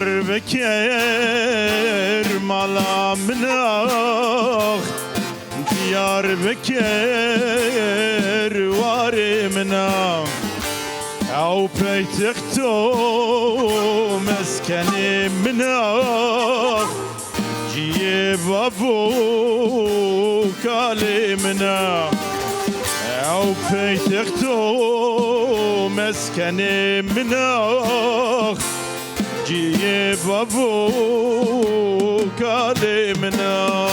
Diyarbakır malamnak Diyarbakır varımnak Ev peytekto meskenimnak Ciye babu kalimnak Ev peytekto meskenimnak Ciye babu kalimnak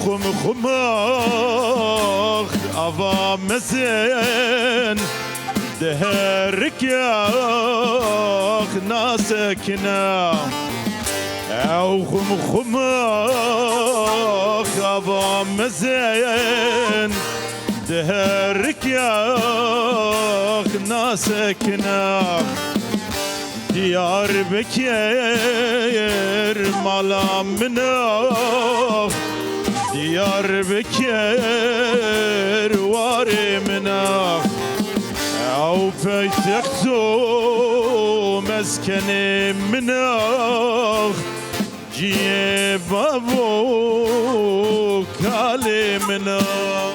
خم خماخ أضا مزين دهرك ياخ ناسكنا أو خم خماخ أضا مزين دهرك ياخ ناسكنا Diyarbakır malamnak Diyarbakır varımnak Ev peytekto meskenimnak Ciye babu kalimnak